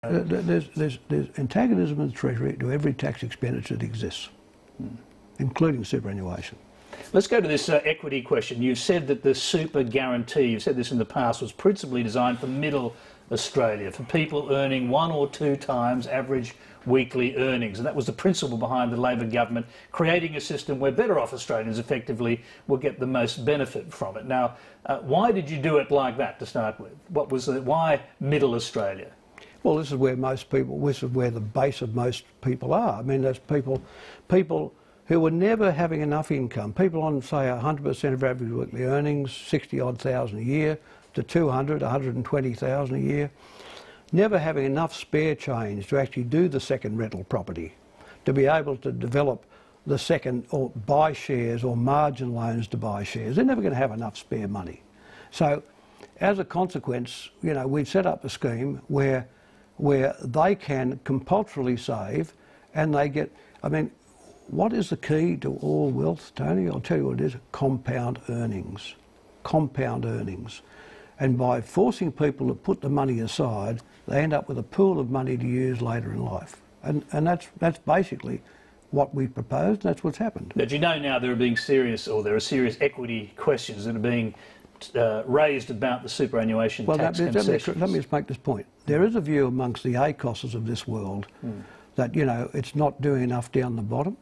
There's antagonism in the Treasury to every tax expenditure that exists, including superannuation. Let's go to this equity question. You said that the super guarantee, you've said this in the past, was principally designed for middle Australia, for people earning 1 or 2 times average weekly earnings. And that was the principle behind the Labor government creating a system where better off Australians effectively will get the most benefit from it. Now, why did you do it like that to start with? What was it? Why middle Australia? Well, this is where this is where the base of most people are. I mean, there's people who were never having enough income. People on, say, 100% of average weekly earnings, 60-odd thousand a year, to 200, 120,000 a year, never having enough spare change to actually do the second rental property, to be able to develop the second, or buy shares or margin loans to buy shares. They're never going to have enough spare money. So, as a consequence, you know, we've set up a scheme where they can compulsorily save, and they get, I mean, what is the key to all wealth, Tony? I'll tell you what it is: compound earnings. Compound earnings. And by forcing people to put the money aside, they end up with a pool of money to use later in life. And that's basically what we proposed, and that's what's happened. But you know now there are serious equity questions that are being raised about the superannuation tax concessions. Let me just make this point. There is a view amongst the ACOSs of this world that, you know, it's not doing enough down the bottom,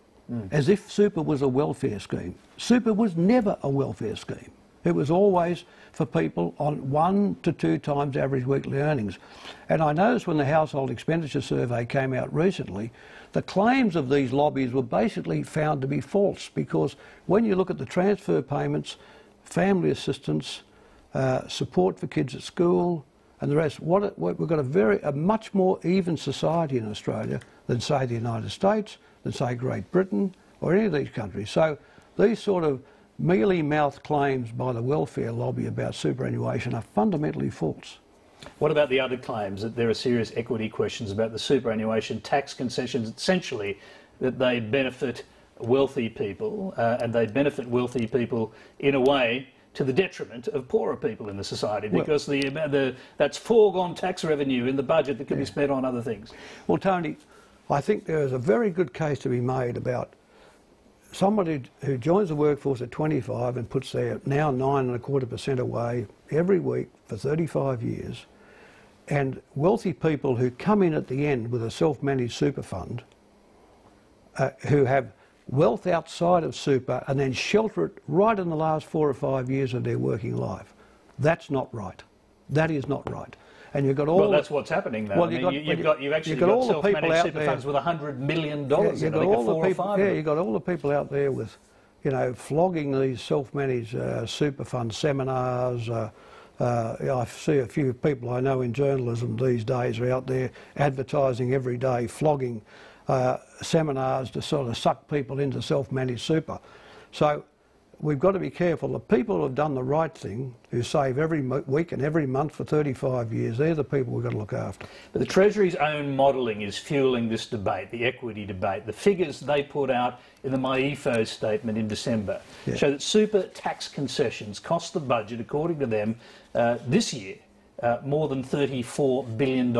as if super was a welfare scheme. Super was never a welfare scheme. It was always for people on 1 to 2 times average weekly earnings. And I noticed when the Household Expenditure Survey came out recently, the claims of these lobbies were basically found to be false, because when you look at the transfer payments, family assistance, support for kids at school, and the rest, we've got a much more even society in Australia than, say, the United States, than, say, Great Britain, or any of these countries. So these sort of mealy-mouthed claims by the welfare lobby about superannuation are fundamentally false. What about the other claims that there are serious equity questions about the superannuation tax concessions, essentially that they benefit wealthy people, and they benefit wealthy people in a way to the detriment of poorer people in the society, because that's foregone tax revenue in the budget that can be spent on other things? Well, Tony, I think there is a very good case to be made about somebody who joins the workforce at 25 and puts their now 9.25% away every week for 35 years, and wealthy people who come in at the end with a self-managed super fund, who have wealth outside of super and then shelter it right in the last 4 or 5 years of their working life. That's not right. That is not right. And you've got all. Well, that's what's happening now. Well, you've actually got self-managed super funds with $100 million. You've got all the people. Yeah, you've got all the people out there with, you know, flogging these self-managed super fund seminars. I see a few people I know in journalism these days are out there advertising every day, flogging seminars to sort of suck people into self-managed super. So we've got to be careful. The people who have done the right thing, who save every week and every month for 35 years, they're the people we've got to look after. But the Treasury's own modelling is fuelling this debate, the equity debate. The figures they put out in the MyEFO statement in December show that super tax concessions cost the budget, according to them, this year, more than $34 billion,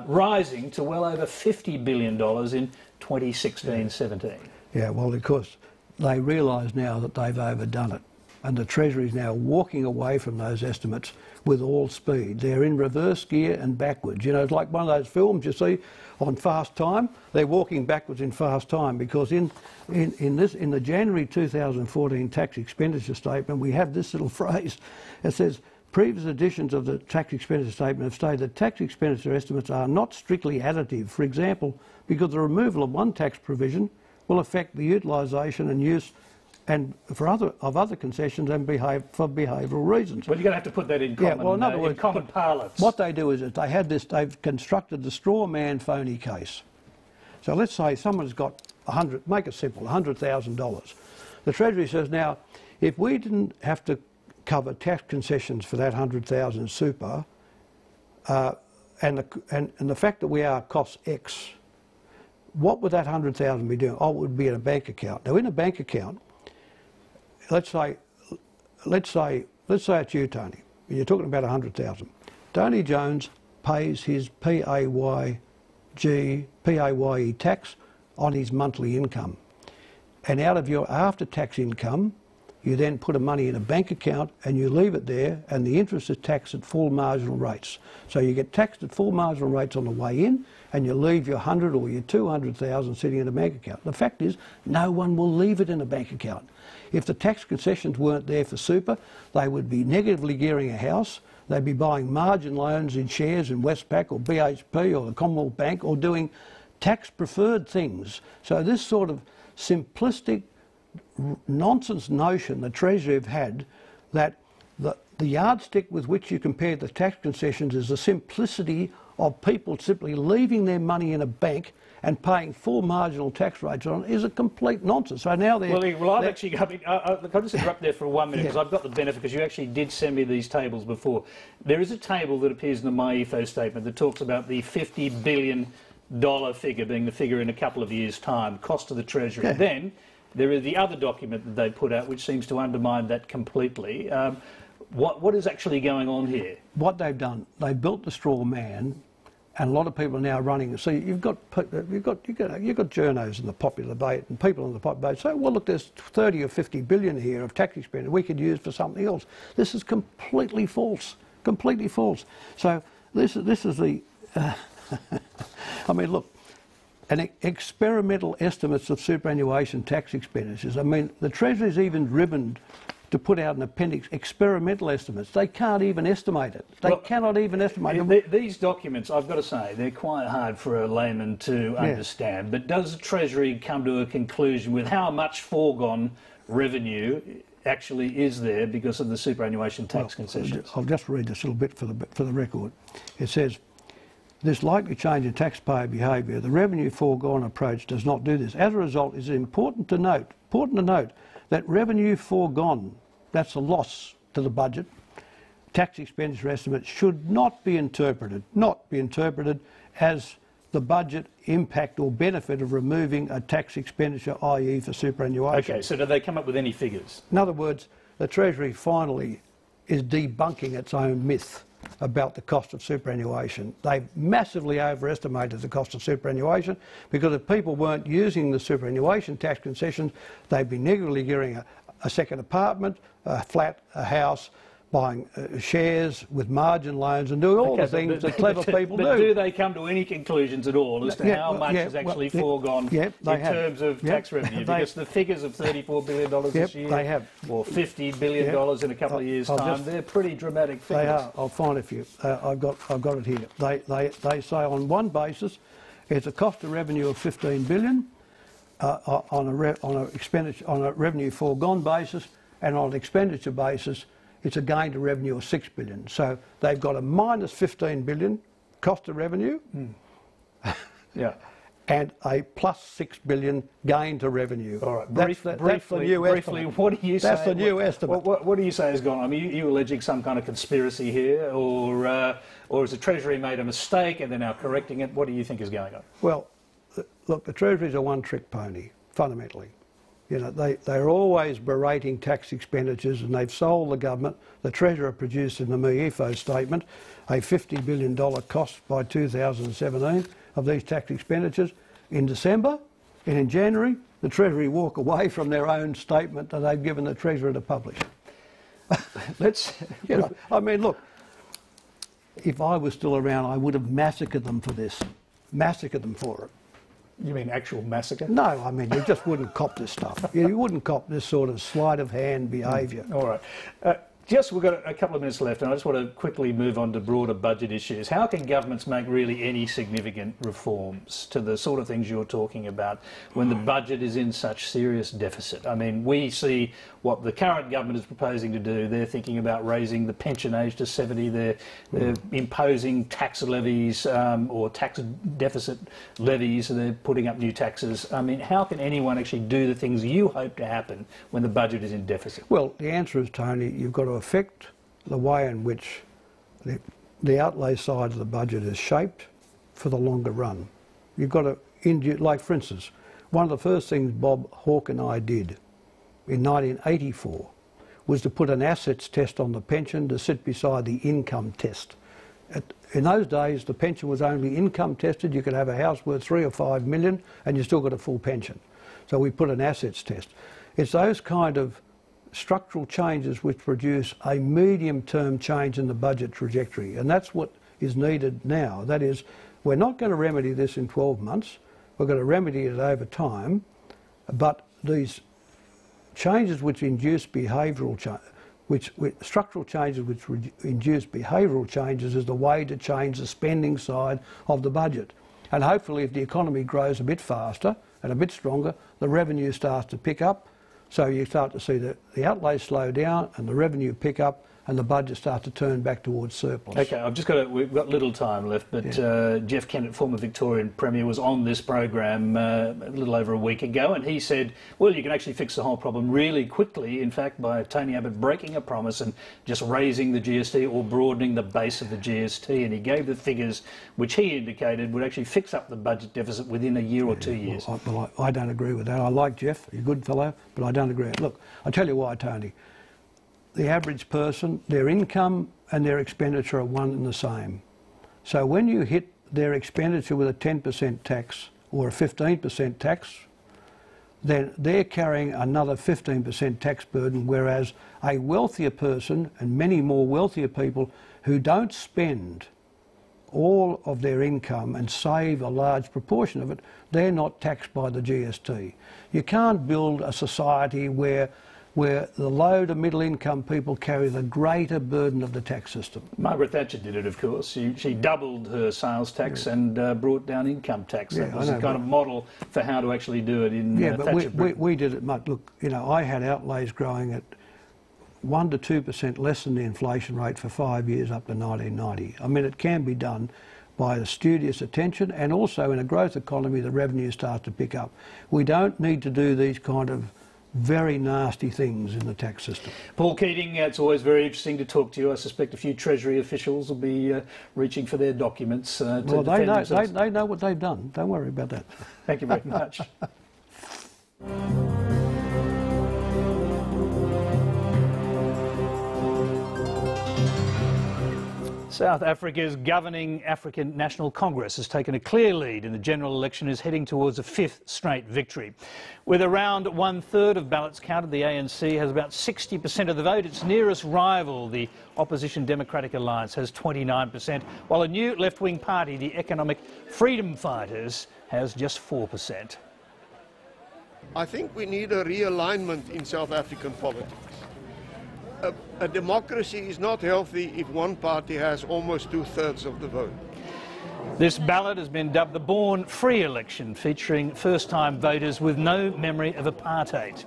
rising to well over $50 billion in 2016-17. Yeah, well, of course, they realise now that they've overdone it, and the Treasury is now walking away from those estimates with all speed. They're in reverse gear and backwards. You know, it's like one of those films you see on Fast Time. They're walking backwards in Fast Time, because in the January 2014 tax expenditure statement, we have this little phrase. It says, previous editions of the tax expenditure statement have stated that tax expenditure estimates are not strictly additive. For example, because the removal of one tax provision will affect the utilisation and use and for other concessions and for behavioural reasons. Well, you're going to have to put that in common, in other words, common parlance. What they do is that they've constructed the straw man phony case. So let's say someone's got make it simple, $100,000. The Treasury says, now, if we didn't have to cover tax concessions for that 100,000 super, and the fact that we are cost X, what would that 100,000 be doing? Oh, it would be in a bank account. Now, in a bank account, let's say it's you, Tony, and you're talking about 100,000. Tony Jones pays his PAYE tax on his monthly income. And out of your after-tax income, you then put the money in a bank account and you leave it there, and the interest is taxed at full marginal rates. So you get taxed at full marginal rates on the way in, and you leave your 100 or your 200,000 sitting in a bank account. The fact is, no one will leave it in a bank account. If the tax concessions weren't there for super, they would be negatively gearing a house, they'd be buying margin loans in shares in Westpac or BHP or the Commonwealth Bank, or doing tax-preferred things. So this sort of simplistic nonsense notion the Treasury have had that the yardstick with which you compare the tax concessions is the simplicity of people simply leaving their money in a bank and paying full marginal tax rates on it is a complete nonsense. So now they're... Well, I've actually... I'll just interrupt there for 1 minute, because I've got the benefit, because you actually did send me these tables before. There is a table that appears in the MyEFO statement that talks about the $50 billion figure being the figure in a couple of years' time, cost to the Treasury. Yeah. Then there is the other document that they put out, which seems to undermine that completely. What is actually going on here? What they've done, they built the straw man, and a lot of people are now running. So you've got journos in the popular debate and people in the popular debate say, well, look, there's 30 or 50 billion here of tax expenditure we could use for something else. This is completely false, completely false. So this is the. I mean, look. Experimental estimates of superannuation tax expenditures. I mean, the Treasury's even driven to put out an appendix, experimental estimates. They can't even estimate it. They cannot even estimate it. These documents, I've got to say, they're quite hard for a layman to understand. But does the Treasury come to a conclusion with how much foregone revenue actually is there because of the superannuation tax concessions? I'll just read this little bit for the record. It says, this likely change in taxpayer behaviour, the revenue foregone approach does not do this. As a result, it's important to note that revenue foregone, that's a loss to the budget, tax expenditure estimates should not be interpreted as the budget impact or benefit of removing a tax expenditure, i.e. for superannuation. Okay, so do they come up with any figures? In other words, the Treasury finally is debunking its own myth about the cost of superannuation. They've massively overestimated the cost of superannuation, because if people weren't using the superannuation tax concessions, they'd be negatively gearing a second apartment, a flat, a house, buying shares with margin loans and doing all the things that clever people do. But do they come to any conclusions at all as to how much is actually foregone in terms of tax revenue? Because the figures of $34 billion this year, or $50 billion in a couple of years' time, they're pretty dramatic figures. They are. I'll find it for you. I've got it here. They say on one basis it's a cost of revenue of $15 billion on a revenue foregone basis, and on an expenditure basis it's a gain to revenue of $6 billion. So they've got a minus $15 billion cost of revenue and a plus $6 billion gain to revenue. All right, that's the new estimate. What do you say? That's the new estimate. What do you say has gone on? I mean, you alleging some kind of conspiracy here, or has the Treasury made a mistake and they're now correcting it? What do you think is going on? Well, look, the Treasury's a one-trick pony, fundamentally. You know, they're always berating tax expenditures, and they've sold the government. The Treasurer produced in the MyEFO statement a $50 billion cost by 2017 of these tax expenditures. In December and in January, the Treasury walk away from their own statement that they've given the Treasurer to publish. I mean, look, if I was still around, I would have massacred them for this, massacred them for it. You mean actual massacre? No, I mean, you just wouldn't cop this stuff. You wouldn't cop this sort of sleight of hand behaviour. All right. We've got a couple of minutes left, and I just want to quickly move on to broader budget issues. How can governments make really any significant reforms to the sort of things you're talking about when the budget is in such serious deficit? I mean, we see what the current government is proposing to do. They're thinking about raising the pension age to 70. They're imposing tax levies or tax deficit levies, and they're putting up new taxes. I mean, how can anyone actually do the things you hope to happen when the budget is in deficit? Well, the answer is, Tony, you've got to affect the way in which the outlay side of the budget is shaped for the longer run. You've got to, like for instance, one of the first things Bob Hawke and I did in 1984 was to put an assets test on the pension to sit beside the income test. in those days, the pension was only income tested. You could have a house worth 3 or 5 million and you still got a full pension. So we put an assets test. It's those kind of structural changes which produce a medium-term change in the budget trajectory, and that's what is needed now. That is, we're not going to remedy this in 12 months. We're going to remedy it over time, but these changes which induce behavioural change, structural changes which induce behavioural changes is the way to change the spending side of the budget. And hopefully if the economy grows a bit faster and a bit stronger, the revenue starts to pick up. So you start to see the outlays slow down and the revenue pick up and the budget starts to turn back towards surplus. Okay, we've got little time left, but yeah. Jeff Kennett, former Victorian Premier, was on this program a little over a week ago, and he said, well, you can actually fix the whole problem really quickly, in fact, by Tony Abbott breaking a promise and just raising the GST or broadening the base of the GST, and he gave the figures which he indicated would actually fix up the budget deficit within a year or 2 years. Well, I don't agree with that. I like Jeff, he's a good fellow, but I don't agree. Look, I'll tell you why, Tony. The average person, their income and their expenditure are one and the same. So when you hit their expenditure with a 10% tax or a 15% tax, then they're carrying another 15% tax burden, whereas a wealthier person and many more wealthier people who don't spend all of their income and save a large proportion of it, they're not taxed by the GST. You can't build a society where the low to middle income people carry the greater burden of the tax system. Margaret Thatcher did it, of course. She doubled her sales tax and brought down income tax. That was the kind of model for how to actually do it in Thatcher. But we did it much. Look, you know, I had outlays growing at 1 to 2% less than the inflation rate for 5 years up to 1990. I mean, it can be done by a studious attention, and also in a growth economy the revenue starts to pick up. We don't need to do these kind of very nasty things in the tax system. Paul Keating, it's always very interesting to talk to you. I suspect a few Treasury officials will be reaching for their documents. Well, they know what they've done. Don't worry about that. Thank you very much. South Africa's governing African National Congress has taken a clear lead in the general election and is heading towards a 5th straight victory. With around 1/3 of ballots counted, the ANC has about 60% of the vote. Its nearest rival, the opposition Democratic Alliance, has 29%, while a new left-wing party, the Economic Freedom Fighters, has just 4%. I think we need a realignment in South African politics. A democracy is not healthy if one party has almost 2/3 of the vote. This ballot has been dubbed the Born Free election, featuring first-time voters with no memory of apartheid.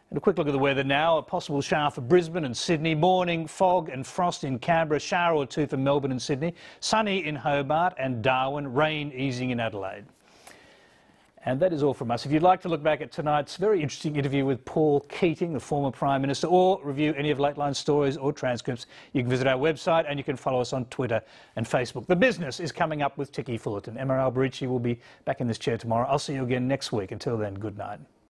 And a quick look at the weather now. A possible shower for Brisbane and Sydney. Morning, fog and frost in Canberra. Shower or two for Melbourne and Sydney. Sunny in Hobart and Darwin. Rain easing in Adelaide. And that is all from us. If you'd like to look back at tonight's very interesting interview with Paul Keating, the former Prime Minister, or review any of Lateline's stories or transcripts, you can visit our website and you can follow us on Twitter and Facebook. The Business is coming up with Ticky Fullerton. Emma Alberici will be back in this chair tomorrow. I'll see you again next week. Until then, good night.